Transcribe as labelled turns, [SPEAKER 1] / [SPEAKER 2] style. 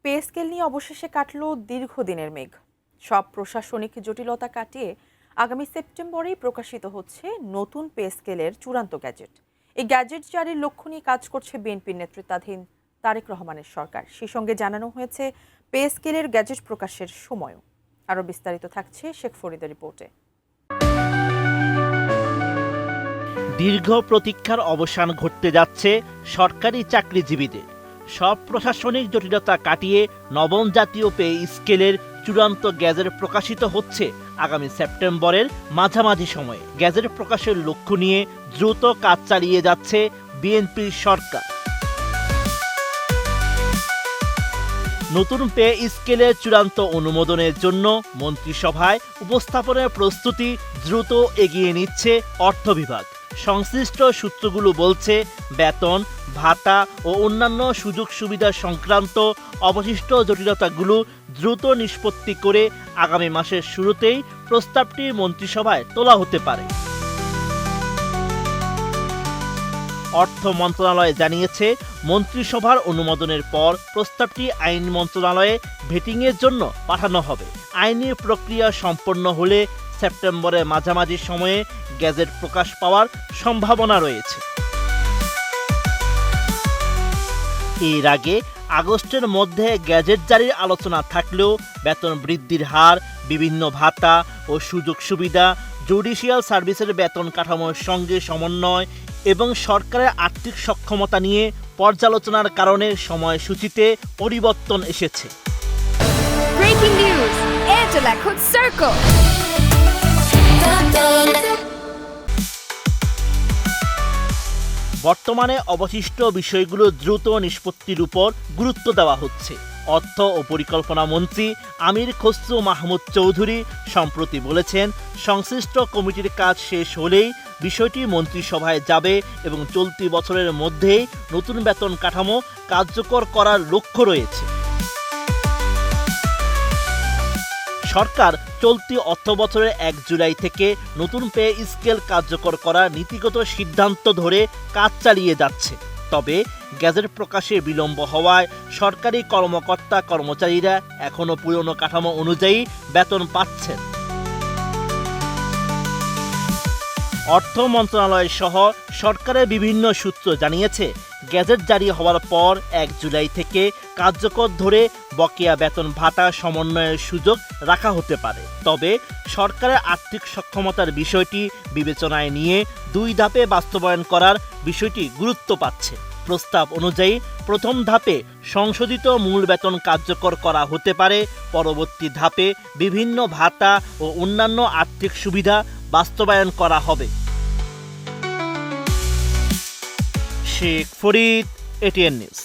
[SPEAKER 1] Pay scale নিয়ে অবশেষে কাটল দীর্ঘদিনের মেঘ। সব প্রশাসনিক জটিলতা কাটিয়ে আগামী সেপ্টেম্বরেই প্রকাশিত হচ্ছে নতুন পে স্কেলের চূড়ান্ত গ্যাজেট। এই গ্যাজেট জারির লক্ষ্য নিয়ে কাজ করছে বিএনপির নেতৃত্বাধীন তারেক রহমানের সরকার। সেই সঙ্গে জানানো হয়েছে পে স্কেলের গ্যাজেট প্রকাশের সময়ও। আরও বিস্তারিত থাকছে শেখ ফরিদের রিপোর্টে।
[SPEAKER 2] দীর্ঘ প্রতীক্ষার অবসান ঘটতে যাচ্ছে সরকারি চাকরিজীবীদের। সব প্রশাসনিক জটিলতা কাটিয়ে নবম জাতীয় পে স্কেলের চূড়ান্ত গ্যাজেট প্রকাশিত হচ্ছে আগামী সেপ্টেম্বরের মাঝামাঝি সময়ে। গ্যাজেট প্রকাশের লক্ষ্য নিয়ে দ্রুত কাজ চালিয়ে যাচ্ছে বিএনপির সরকার। নতুন পে স্কেলের চূড়ান্ত অনুমোদনের জন্য মন্ত্রিসভায় উপস্থাপনের প্রস্তুতি দ্রুত এগিয়ে নিচ্ছে অর্থ বিভাগ। সংশ্লিষ্ট সূত্রগুলো বলছে, বেতন, ভাতা ও অন্যান্য সুযোগ সুবিধা সংক্রান্ত অবশিষ্ট জটিলতাগুলো দ্রুত নিষ্পত্তি করে আগামী মাসের শুরুতেই প্রস্তাবটি মন্ত্রিসভায় তোলা হতে পারে। অর্থ মন্ত্রণালয় জানিয়েছে, মন্ত্রিসভার অনুমোদনের পর প্রস্তাবটি আইন মন্ত্রণালয়ে ভেটিংয়ের জন্য পাঠানো হবে। আইনি প্রক্রিয়া সম্পন্ন হলে সেপ্টেম্বরের মাঝামাঝি সময়ে গ্যাজেট প্রকাশ পাওয়ার সম্ভাবনা রয়েছে। এর আগে আগস্টের মধ্যে গ্যাজেট জারির আলোচনা থাকলেও বেতন বৃদ্ধির হার, বিভিন্ন ভাতা ও সুযোগ সুবিধা, জুডিশিয়াল সার্ভিসের বেতন কাঠামোর সঙ্গে সমন্বয় এবং সরকারের আর্থিক সক্ষমতা নিয়ে পর্যালোচনার কারণে সময়সূচিতে পরিবর্তন এসেছে।
[SPEAKER 3] ব্রেকিং নিউজ, এয়ারটেল এখন সার্কেল।
[SPEAKER 2] বর্তমানে অবশিষ্ট বিষয়গুলো দ্রুত নিষ্পত্তির উপর গুরুত্ব দেওয়া হচ্ছে। অর্থ ও পরিকল্পনা মন্ত্রী আমির খসরু মাহমুদ চৌধুরী সম্প্রতি বলেছেন, সংশ্লিষ্ট কমিটির কাজ শেষ হলেই বিষয়টি মন্ত্রিসভায় যাবে এবং চলতি বছরের মধ্যেই নতুন বেতন কাঠামো কার্যকর করার লক্ষ্য রয়েছে। সরকার চলতি অর্থবছরের 1 জুলাই থেকে নতুন পে স্কেল কার্যকর করার নীতিগত সিদ্ধান্ত ধরে কাজ চালিয়ে যাচ্ছে। তবে গ্যাজেট প্রকাশে বিলম্ব হওয়ায় সরকারি কর্মকর্তা কর্মচারীরা এখনও পুরনো কাঠামো অনুযায়ী বেতন পাচ্ছেন। অর্থ মন্ত্রণালয় সহ সরকারের বিভিন্ন সূত্র জানিয়েছে, গ্যাজেট জারি হওয়ার পর 1 জুলাই থেকে কার্যকর ধরে বকেয়া বেতন ভাতা সমন্বয়ের সুযোগ রাখা হতে পারে। তবে সরকারের আর্থিক সক্ষমতার বিষয়টি বিবেচনায় নিয়ে 2 ধাপে বাস্তবায়ন করার বিষয়টি গুরুত্ব পাচ্ছে। প্রস্তাব অনুযায়ী প্রথম ধাপে সংশোধিত মূল বেতন কার্যকর করা হতে পারে। পরবর্তী ধাপে বিভিন্ন ভাতা ও অন্যান্য আর্থিক সুবিধা বাস্তবায়ন করা হবে। Sheikh Farid, ATN news.